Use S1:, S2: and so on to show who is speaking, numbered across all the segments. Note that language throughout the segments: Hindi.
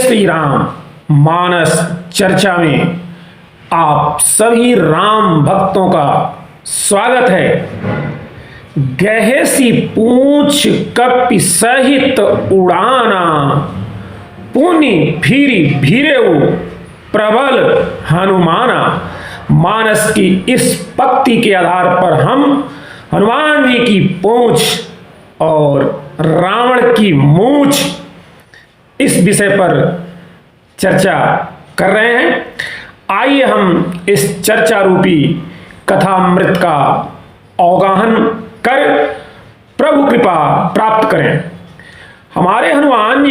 S1: श्री राम मानस चर्चा में आप सभी राम भक्तों का स्वागत है। गहसी पूछ कपि सहित उड़ाना, पुनि फिरी भीरेऊ प्रबल हनुमाना। मानस की इस पंक्ति के आधार पर हम हनुमान जी की पूंछ और रावण की मूंछ इस विषय पर चर्चा कर रहे हैं। आइए हम इस चर्चा रूपी कथामृत का अवगाहन कर प्रभु कृपा प्राप्त करें। हमारे हनुमान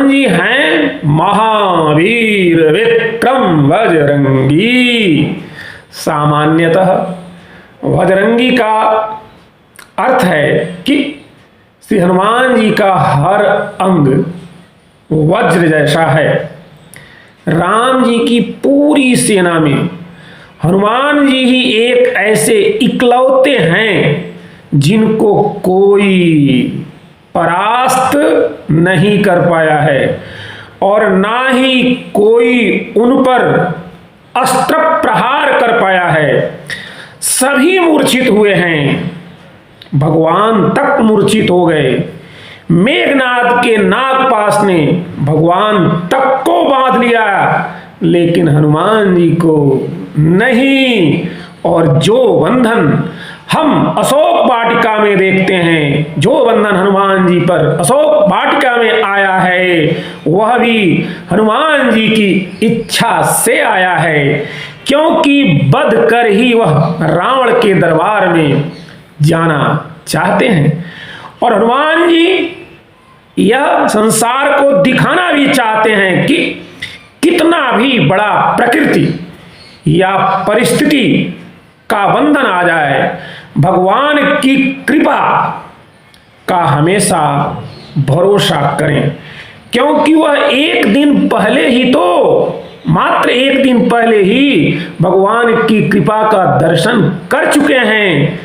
S1: जी हैं महावीर विक्रम बजरंगी। सामान्यतः बजरंगी का अर्थ है कि श्री हनुमान जी का हर अंग वज्र जैसा है। राम जी की पूरी सेना में हनुमान जी ही एक ऐसे इकलौते हैं जिनको कोई परास्त नहीं कर पाया है और ना ही कोई उन पर अस्त्र प्रहार कर पाया है। सभी मूर्छित हुए हैं, भगवान तक मूर्छित हो गए। मेघनाद के नागपाश ने भगवान तक को बांध लिया, लेकिन हनुमान जी को नहीं। और जो बंधन हम अशोक वाटिका में देखते हैं, जो बंधन हनुमान जी पर अशोक वाटिका में आया है, वह भी हनुमान जी की इच्छा से आया है, क्योंकि बध कर ही वह रावण के दरबार में जाना चाहते हैं। और हनुमान जी यह संसार को दिखाना भी चाहते हैं कि कितना भी बड़ा प्रकृति या परिस्थिति का बंधन आ जाए, भगवान की कृपा का हमेशा भरोसा करें, क्योंकि वह एक दिन पहले ही मात्र एक दिन पहले ही भगवान की कृपा का दर्शन कर चुके हैं।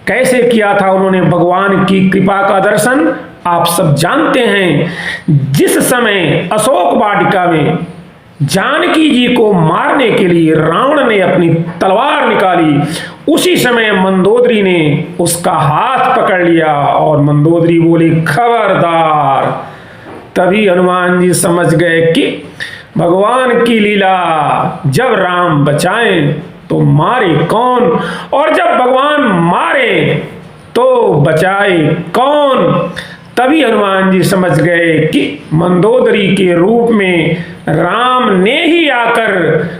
S1: कैसे किया था उन्होंने भगवान की कृपा का दर्शन, आप सब जानते हैं। जिस समय अशोक वाटिका में जानकी जी को मारने के लिए रावण ने अपनी तलवार निकाली, उसी समय मंदोदरी ने उसका हाथ पकड़ लिया और मंदोदरी बोली खबरदार। तभी हनुमान जी समझ गए कि भगवान की लीला, जब राम बचाएं तो मारे कौन, और जब भगवान मारे तो बचाए कौन। तभी हनुमान जी समझ गए कि मंदोदरी के रूप में राम ने ही आकर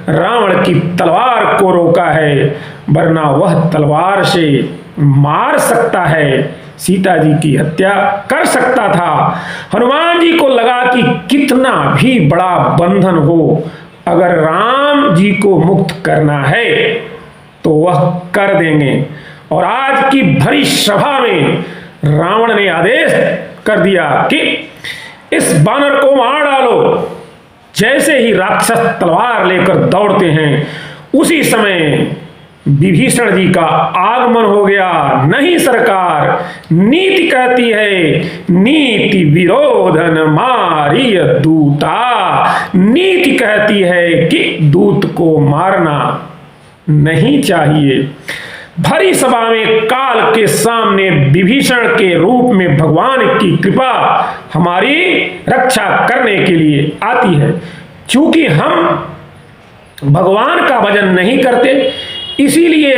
S1: रावण की तलवार को रोका है, वरना वह तलवार से मार सकता है, सीता जी की हत्या कर सकता था। हनुमान जी को लगा कि कितना भी बड़ा बंधन हो, अगर राम जी को मुक्त करना है तो वह कर देंगे। और आज की भरी सभा में रावण ने आदेश कर दिया कि इस बानर को मार डालो। जैसे ही राक्षस तलवार लेकर दौड़ते हैं, उसी समय विभीषण जी का आगमन हो गया। नहीं सरकार, नीति कहती है नीति विरोधन मारिय दूता। नीति कहती है कि दूत को मारना नहीं चाहिए। भरी सभा में काल के सामने विभीषण के रूप में भगवान की कृपा हमारी रक्षा करने के लिए आती है। चूंकि हम भगवान का भजन नहीं करते, इसीलिए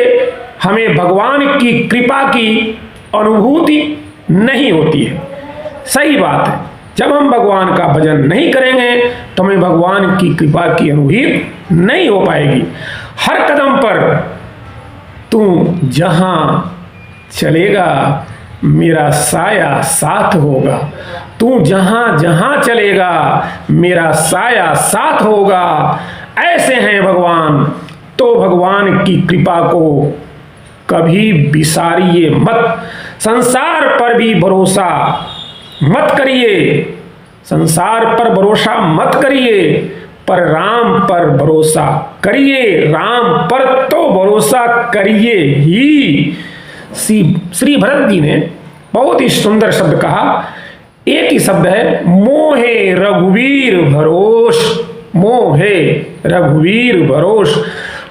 S1: हमें भगवान की कृपा की अनुभूति नहीं होती है। सही बात है, जब हम भगवान का भजन नहीं करेंगे तो हमें भगवान की कृपा की अनुभूति नहीं हो पाएगी। हर कदम पर तू जहां चलेगा मेरा साया साथ होगा, तू जहां जहां चलेगा मेरा साया साथ होगा। ऐसे हैं भगवान, तो भगवान की कृपा को कभी बिसारिए मत। संसार पर भी भरोसा मत करिए, संसार पर भरोसा मत करिए, पर राम पर भरोसा करिए। राम पर तो भरोसा करिए ही। श्री भरत जी ने बहुत ही सुंदर शब्द कहा एक ही शब्द है, मोहे रघुवीर भरोस। मोहे रघुवीर भरोस।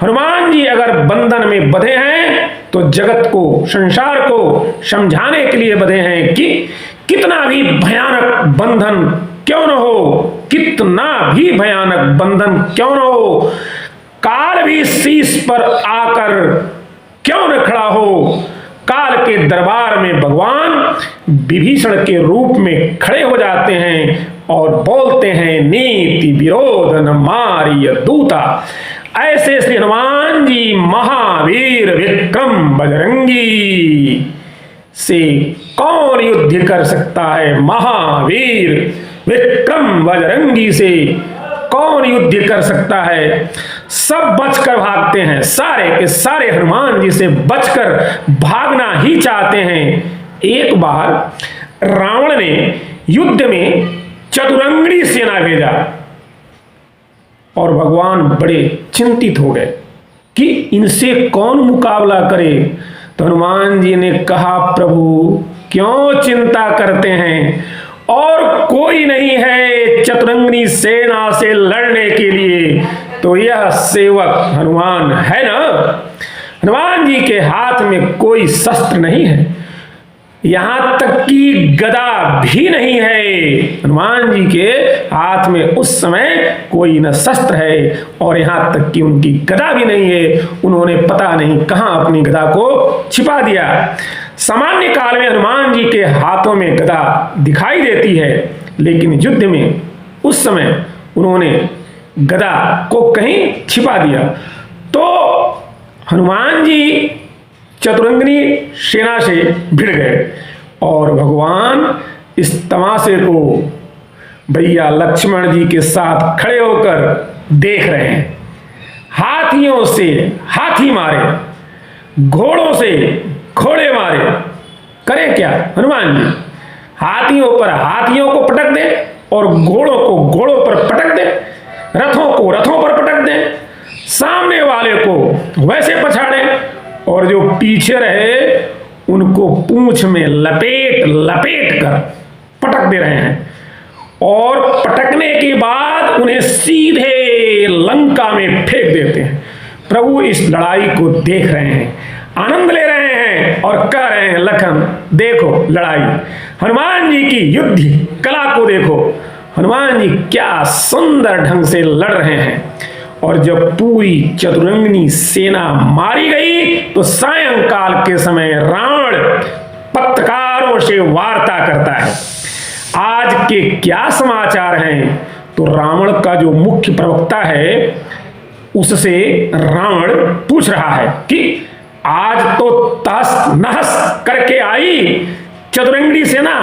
S1: हनुमान जी अगर बंधन में बंधे हैं तो जगत को, संसार को समझाने के लिए बंधे हैं कि कितना भी भयानक बंधन क्यों न हो, कितना भी भयानक बंधन क्यों न हो, काल भी शीश पर आकर क्यों न खड़ा हो, काल के दरबार में भगवान विभीषण के रूप में खड़े हो जाते हैं और बोलते हैं, नीति विरोध न मारिय दूता। ऐसे श्री हनुमान जी महावीर विक्रम बजरंगी से कौन युद्ध कर सकता है? महावीर विक्रम बजरंगी से कौन युद्ध कर सकता है? सब बचकर भागते हैं, सारे के सारे हनुमान जी से बचकर भागना ही चाहते हैं। एक बार रावण ने युद्ध में चतुरंगनी सेना भेजा और भगवान बड़े चिंतित हो गए कि इनसे कौन मुकाबला करे। तो हनुमान जी ने कहा, प्रभु क्यों चिंता करते हैं, और कोई नहीं है चतुरंगनी सेना से लड़ने के लिए, तो यह सेवक हनुमान है ना। हनुमान जी के हाथ में कोई शस्त्र नहीं है, यहां तक कि गदा भी नहीं है। हनुमान जी के हाथ में उस समय कोई न शस्त्र है और यहां तक कि उनकी गदा भी नहीं है। उन्होंने पता नहीं कहां अपनी गदा को छिपा दिया। सामान्य काल में हनुमान जी के हाथों में गदा दिखाई देती है, लेकिन युद्ध में उस समय उन्होंने गदा को कहीं छिपा दिया। तो हनुमान जी चतुरंगनी सेना से भिड़ गए और भगवान इस तमाशे को भैया लक्ष्मण जी के साथ खड़े होकर देख रहे हैं। हाथियों से हाथी मारे, घोड़ों से घोड़े मारे, करें क्या हनुमान जी? हाथियों पर हाथियों को पटक दे और घोड़ों को घोड़ों पर पटक दे, रथों को रथों पर पटक दे, सामने वाले को वैसे पछाड़े और जो पीछे रहे उनको पूंछ में लपेट लपेट कर पटक दे रहे हैं, और पटकने के बाद उन्हें सीधे लंका में फेंक देते हैं। प्रभु इस लड़ाई को देख रहे हैं, आनंद ले रहे हैं और कह रहे हैं, लखन देखो लड़ाई, हनुमान जी की युद्ध कला को देखो, हनुमान जी क्या सुंदर ढंग से लड़ रहे हैं। और जब पूरी चतुरंगनी सेना मारी गई तो सायंकाल के समय रावण पत्रकारों से वार्ता करता है, आज के क्या समाचार हैं। तो रावण का जो मुख्य प्रवक्ता है उससे रावण पूछ रहा है कि आज तो तहस नहस करके आई चतुरंगनी सेना।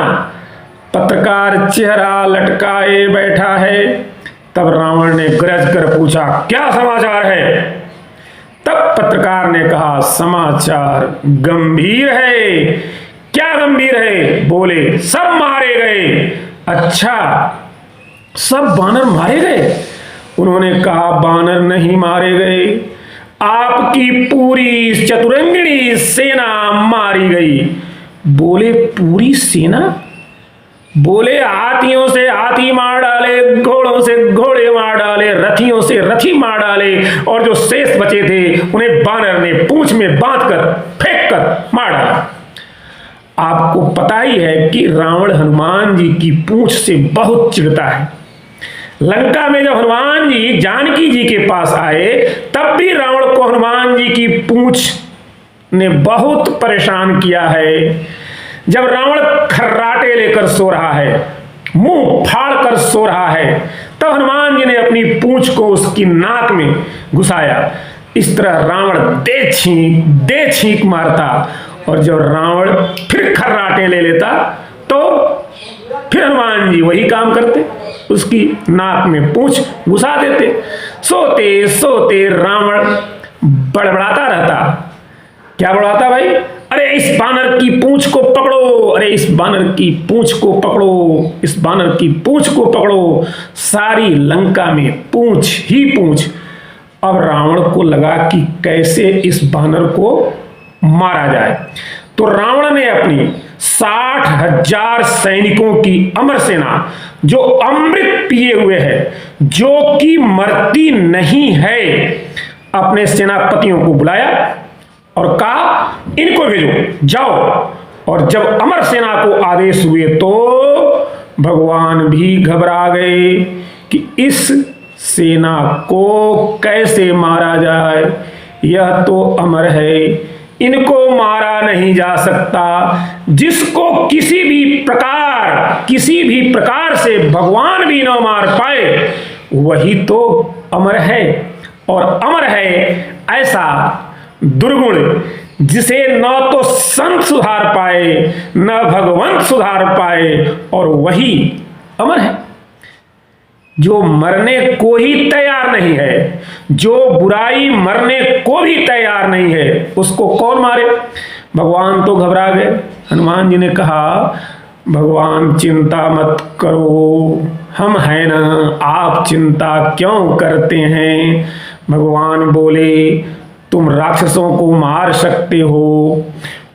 S1: पत्रकार चेहरा लटकाए बैठा है। तब रावण ने गरज कर पूछा, क्या समाचार है? तब पत्रकार ने कहा, समाचार गंभीर है। क्या गंभीर है? बोले, सब मारे गए। अच्छा, सब बानर मारे गए? उन्होंने कहा, बानर नहीं मारे गए, आपकी पूरी चतुरंगिणी सेना मारी गई। बोले, पूरी सेना? बोले, हाथियों से हाथी मार डाले, घोड़ों से घोड़े मार डाले, रथियों से रथी मार डाले, और जो शेष बचे थे उन्हें बानर ने पूंछ में बांधकर फेंक कर मार डाला। आपको पता ही है कि रावण हनुमान जी की पूंछ से बहुत चिढ़ता है। लंका में जब हनुमान जी जानकी जी के पास आए तब भी रावण को हनुमान जी की पूंछ ने बहुत परेशान किया है। जब रावण खर्राटे लेकर सो रहा है, मुंह फाड़ कर सो रहा है, तब हनुमान जी ने अपनी पूंछ को उसकी नाक में घुसाया। इस तरह रावण दे छींक मारता, और जब रावण फिर खर्राटे ले लेता तो फिर हनुमान जी वही काम करते, उसकी नाक में पूंछ घुसा देते। सोते सोते रावण बड़बड़ाता रहता। क्या बड़बड़ाता भाई? अरे इस बानर की पूंछ को पकड़ो, अरे इस बानर की पूंछ को पकड़ो, इस बानर की पूंछ को पकड़ो। सारी लंका में पूंछ ही पूंछ। अब रावण को लगा कि कैसे इस बानर को मारा जाए। तो रावण ने अपनी 60,000 सैनिकों की अमर सेना जो अमृत पिए हुए है, जो कि मरती नहीं है, अपने सेनापतियों को बुलाया और कहा इनको भेजो, जाओ। और जब अमर सेना को आदेश हुए तो भगवान भी घबरा गए कि इस सेना को कैसे मारा जाए, यह तो अमर है, इनको मारा नहीं जा सकता। जिसको किसी भी प्रकार से भगवान भी न मार पाए, वही तो अमर है। और अमर है ऐसा दुर्गुण जिसे न तो संत सुधार पाए, न भगवंत सुधार पाए, और वही अमर है। जो मरने को ही तैयार नहीं है, जो बुराई मरने को भी तैयार नहीं है, उसको कौन मारे। भगवान तो घबरा गए। हनुमान जी ने कहा भगवान चिंता मत करो, हम हैं ना, आप चिंता क्यों करते हैं। भगवान बोले तुम राक्षसों को मार सकते हो,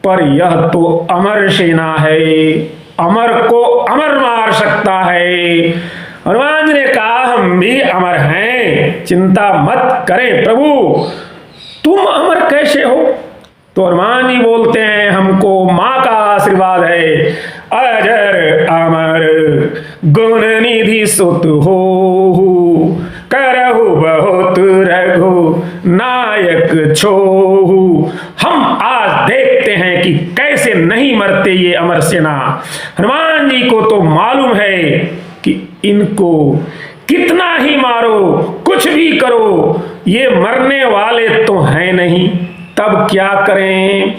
S1: पर यह तो अमर सेना है, अमर को अमर मार सकता है। हनुमान जी ने कहा हम भी अमर हैं, चिंता मत करें प्रभु। तुम अमर कैसे हो। तो हनुमान जी बोलते हैं हमको माँ का आशीर्वाद है, अजर अमर गुण निधि सुत हो, करहु बहुत रघु नायक छोहु। हम आज देखते हैं कि कैसे नहीं मरते ये अमर सेना। हनुमान जी को तो मालूम है कि इनको कितना ही मारो, कुछ भी करो, ये मरने वाले तो हैं नहीं, तब क्या करें।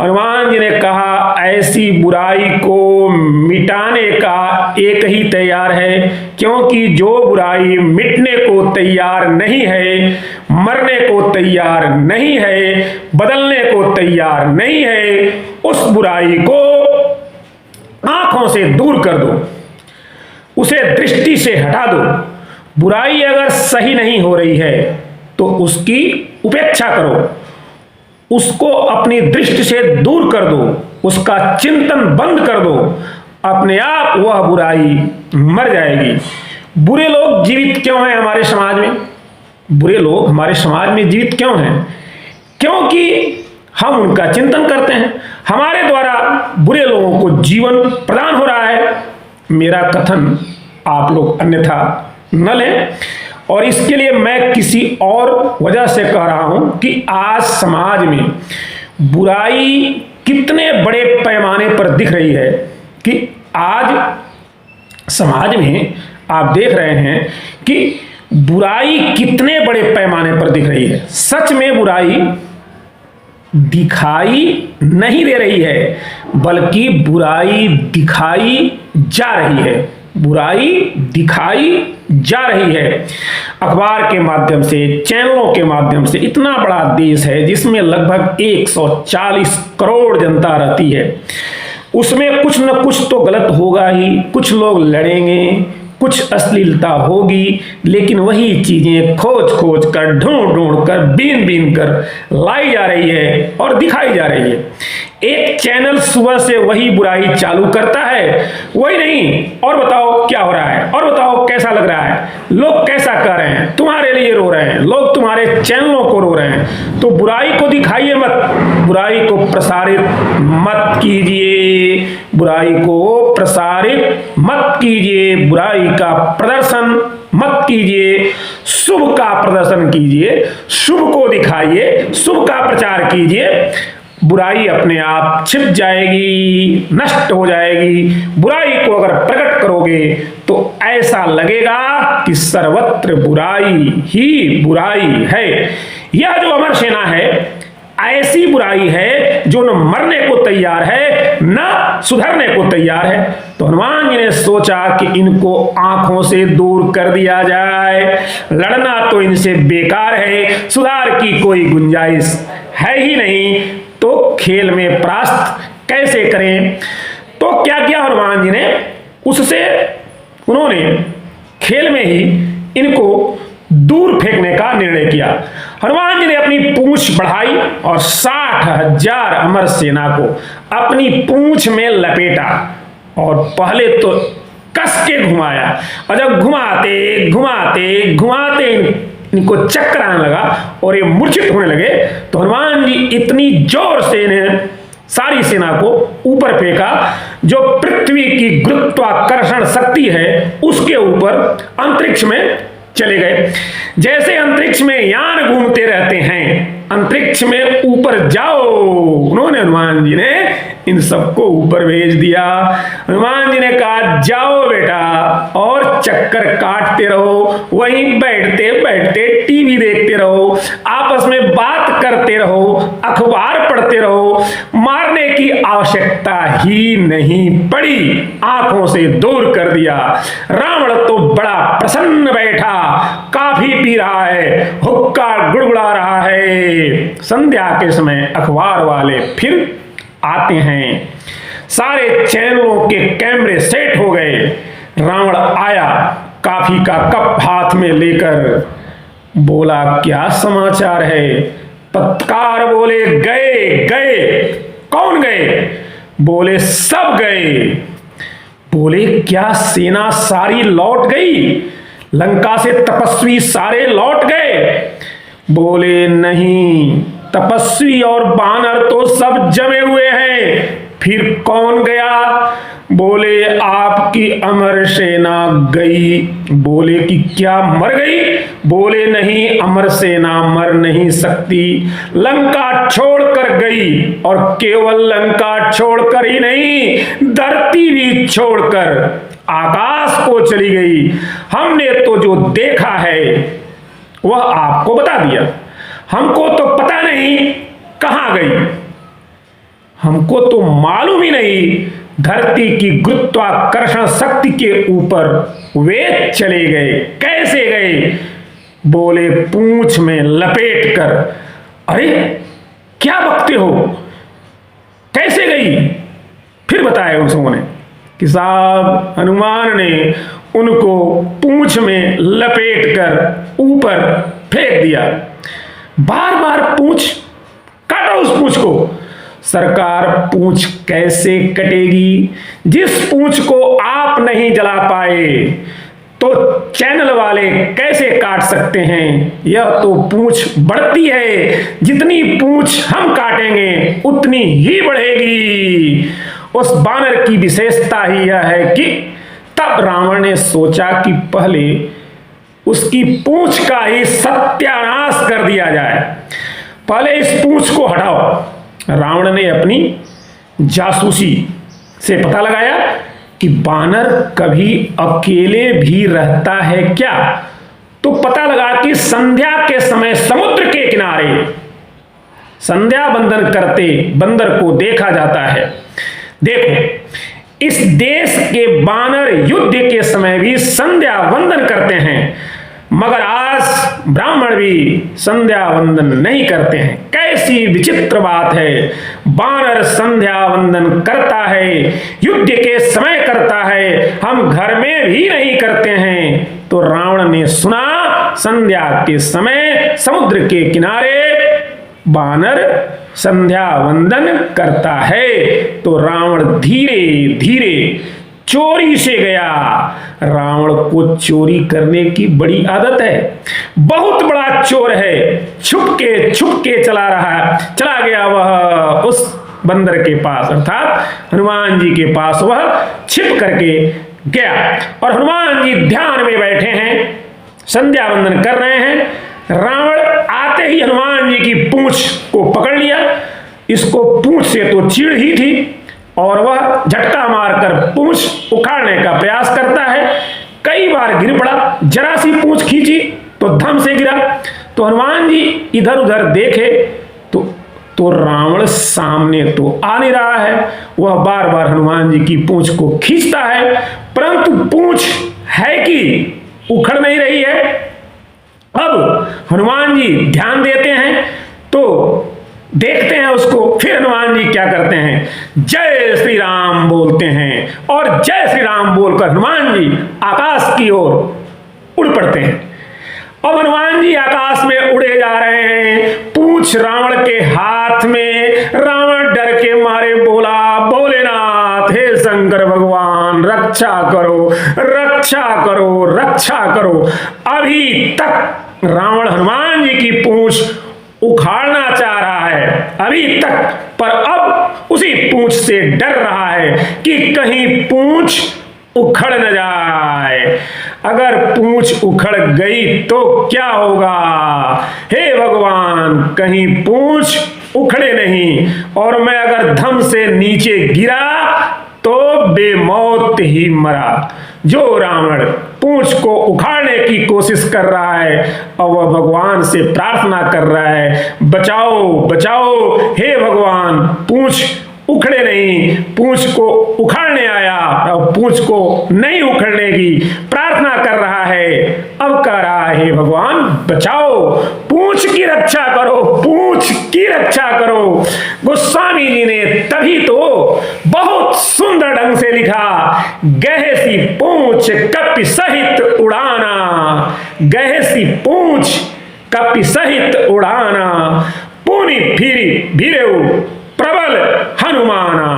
S1: हनुमान जी ने कहा ऐसी बुराई को मिटाने का एक ही तैयार है, क्योंकि जो बुराई मिटने को तैयार नहीं है, मरने को तैयार नहीं है, बदलने को तैयार नहीं है, उस बुराई को आंखों से दूर कर दो, उसे दृष्टि से हटा दो। बुराई अगर सही नहीं हो रही है तो उसकी उपेक्षा करो, उसको अपनी दृष्टि से दूर कर दो, उसका चिंतन बंद कर दो, अपने आप वह बुराई मर जाएगी। बुरे लोग जीवित क्यों हैं हमारे समाज में। बुरे लोग हमारे समाज में जीवित क्यों हैं, क्योंकि हम उनका चिंतन करते हैं, हमारे द्वारा बुरे लोगों को जीवन प्रदान हो रहा है। मेरा कथन आप लोग अन्यथा न लें, और इसके लिए मैं किसी और वजह से कह रहा हूं कि आज समाज में बुराई कितने बड़े पैमाने पर दिख रही है कि आज समाज में आप देख रहे हैं कि बुराई कितने बड़े पैमाने पर दिख रही है। सच में बुराई दिखाई नहीं दे रही है, बल्कि बुराई दिखाई जा रही है, बुराई दिखाई जा रही है। अखबार के माध्यम से, चैनलों के माध्यम से, इतना बड़ा देश है जिसमें लगभग 140 करोड़ जनता रहती है, उसमें कुछ न कुछ तो गलत होगा ही। कुछ लोग लड़ेंगे, कुछ अश्लीलता होगी, लेकिन वही चीजें खोज खोज कर, ढूंढ ढूंढ कर, बीन बीन कर लाई जा रही है और दिखाई जा रही है। एक चैनल सुबह से वही बुराई चालू करता है, वही नहीं, और बताओ क्या हो रहा है, और बताओ कैसा लग रहा है, लोग कैसा कर रहे हैं, तुम्हारे लिए रो रहे हैं, लोग तुम्हारे चैनलों को रो रहे हैं। तो बुराई को दिखाइए मत, बुराई को प्रसारित मत कीजिए, बुराई को प्रसारित मत कीजिए, बुराई का प्रदर्शन मत कीजिए, शुभ का प्रदर्शन कीजिए, शुभ को दिखाइए, शुभ का प्रचार कीजिए। बुराई अपने आप छिप जाएगी, नष्ट हो जाएगी। बुराई को अगर प्रकट करोगे तो ऐसा लगेगा कि सर्वत्र बुराई ही बुराई है। यह जो अमर सेना है, ऐसी बुराई है जो न मरने को तैयार है, न सुधरने को तैयार है। तो हनुमान जी ने सोचा कि इनको आंखों से दूर कर दिया जाए, लड़ना तो इनसे बेकार है, सुधार की कोई गुंजाइश है ही नहीं, तो खेल में परास्त कैसे करें। तो क्या किया हनुमान जी ने, उससे उन्होंने खेल में ही इनको दूर फेंकने का निर्णय किया। हनुमान जी ने अपनी पूंछ बढ़ाई और 60,000 अमर सेना को अपनी पूंछ में लपेटा और पहले तो कस के घुमाया, और जब घुमाते घुमाते घुमाते इनको चक्कर आने लगा और ये मूर्छित होने लगे, तो हनुमान जी इतनी जोर से इन्हें सारी सेना को ऊपर फेंका, जो पृथ्वी की गुरुत्वाकर्षण शक्ति है उसके ऊपर अंतरिक्ष में चले गए। जैसे अंतरिक्ष में यान घूमते रहते हैं, अंतरिक्ष में ऊपर जाओ, उन्होंने हनुमान जी ने इन सबको ऊपर भेज दिया। हनुमान जी ने कहा जाओ बेटा और चक्कर काटते रहो, वहीं बैठते बैठते टीवी देखते रहो, आपस में बात करते रहो, अखबार पढ़ते रहो, मारने की आवश्यकता ही नहीं पड़ी, आंखों से दूर कर दिया। रावण तो बड़ा प्रसन्न बैठा, काफी पी रहा है, हुक्का गुड़गुड़ा रहा है। संध्या के समय अखबार वाले फिर आते हैं, सारे चैनलों के कैमरे सेट हो गए। रावण आया काफी का कप हाथ में लेकर, बोला क्या समाचार है? पत्रकार बोले गए गए। कौन गए? बोले सब गए। बोले क्या सेना सारी लौट गई? लंका से तपस्वी सारे लौट गए? बोले नहीं, तपस्वी और बानर तो सब जमे हुए हैं। फिर कौन गया? बोले आपकी अमर सेना गई। बोले कि क्या मर गई? बोले नहीं, अमर सेना मर नहीं सकती, लंका छोड़कर गई, और केवल लंका छोड़कर ही नहीं, धरती भी छोड़कर आकाश को चली गई। हमने तो जो देखा है वह आपको बता दिया, हमको तो पता नहीं कहां गई, हमको तो मालूम ही नहीं धरती की गुरुत्वाकर्षण शक्ति के ऊपर वे चले गए। कैसे गए? बोले पूंछ में लपेट कर। अरे क्या बकते हो, कैसे गई? फिर बताया उन्होंने कि साहब हनुमान ने उनको पूंछ में लपेट कर ऊपर फेंक दिया। बार बार पूंछ काटो उस पूंछ को। सरकार पूंछ कैसे कटेगी? जिस पूंछ को आप नहीं जला पाए तो चैनल वाले कैसे काट सकते हैं? यह तो पूंछ बढ़ती है, जितनी पूंछ हम काटेंगे उतनी ही बढ़ेगी। उस बानर की विशेषता ही यह है कि तब रावण ने सोचा कि पहले उसकी पूंछ का ही सत्यानाश कर दिया जाए, पहले इस पूंछ को हटाओ। रावण ने अपनी जासूसी से पता लगाया कि बानर कभी अकेले भी रहता है क्या, तो पता लगा कि संध्या के समय समुद्र के किनारे संध्या वंदन करते बंदर को देखा जाता है। देखो इस देश के बानर युद्ध के समय भी संध्या वंदन करते हैं, मगर आज ब्राह्मण भी संध्या वंदन नहीं करते हैं। कैसी विचित्र बात है, बानर संध्या वंदन करता है, युद्ध के समय करता है, हम घर में भी नहीं करते हैं। तो रावण ने सुना संध्या के समय समुद्र के किनारे बानर संध्या वंदन करता है, तो रावण धीरे धीरे चोरी से गया। रावण को चोरी करने की बड़ी आदत है, बहुत बड़ा चोर है, छुप के चला गया वह उस बंदर के पास, अर्थात हनुमान जी के पास वह छिप करके गया। और हनुमान जी ध्यान में बैठे हैं, संध्या वंदन कर रहे हैं। रावण आते ही हनुमान जी की पूंछ को पकड़ लिया। इसको पूंछ से तो चिढ़ ही थी और वह झटका मारकर पूंछ उखाड़ने का प्रयास करता है। कई बार गिर पड़ा, जरा सी पूंछ खींची तो धम से गिरा। तो हनुमान जी इधर उधर देखे तो रावण सामने तो आ नहीं रहा है। वह बार बार हनुमान जी की पूंछ को खींचता है, परंतु पूंछ है कि उखड़ नहीं रही है। अब हनुमान जी ध्यान देते हैं तो देखते हैं उसको। फिर हनुमान जी क्या करते हैं, जय श्री राम बोलते हैं, और जय श्री राम बोलकर हनुमान जी आकाश की ओर उड़ पड़ते हैं। अब हनुमान जी आकाश में उड़े जा रहे हैं, पूंछ रावण के हाथ में। रावण डर के मारे बोला, भोलेनाथ हे शंकर भगवान रक्षा करो, रक्षा करो, रक्षा करो। अभी तक रावण हनुमान जी की पूंछ उखाड़ना चाह रहा है, अभी तक, पर अब उसी पूंछ से डर रहा है कि कहीं पूंछ उखड़ न जाए। अगर पूंछ उखड़ गई तो क्या होगा? हे भगवान, कहीं पूंछ उखड़े नहीं और मैं अगर धम से नीचे गिरा तो बेमौत ही मरा। जो रावण पूंछ को उखाड़ने की कोशिश कर रहा है और वह भगवान से प्रार्थना कर रहा है, बचाओ बचाओ हे भगवान, पूंछ उखड़े नहीं, पूंछ को उखाड़ने आया और पूंछ को नहीं उखड़ने की प्रार्थना कर रहा है। अब कह रहा है हे भगवान बचाओ, पूंछ की रक्षा करो, पूंछ की रक्षा करो। गोस्वामी जी ने तभी तो बहुत सुंदर ढंग से लिखा, गहसी पूंछ कपि सहित उड़ाना, गहसी पूंछ कपि सहित उड़ाना, पूनी फिरी भिरेऊ प्रबल हनुमाना।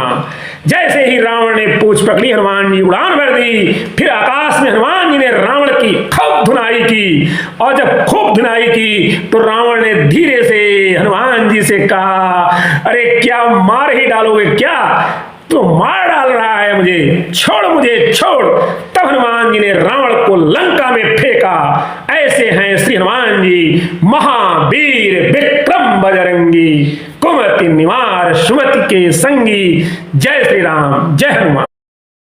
S1: जैसे ही रावण ने पूंछ पकड़ी, हनुमान जी उड़ान भर दी। फिर आकाश में हनुमान जी ने रावण की खूब धुनाई की और जब खूब धुनाई की तो रावण ने धीरे से हनुमान जी से कहा, अरे क्या मार ही डालोगे क्या? तो मार डाल रहा है मुझे, छोड़ मुझे छोड़। तब हनुमान जी ने रावण को लंका में फेंका। ऐसे हैं श्री हनुमान जी, महावीर विक्रम बजरंगी, कुमति निवार सुमति के संगी। जय श्री राम, जय हनुमान।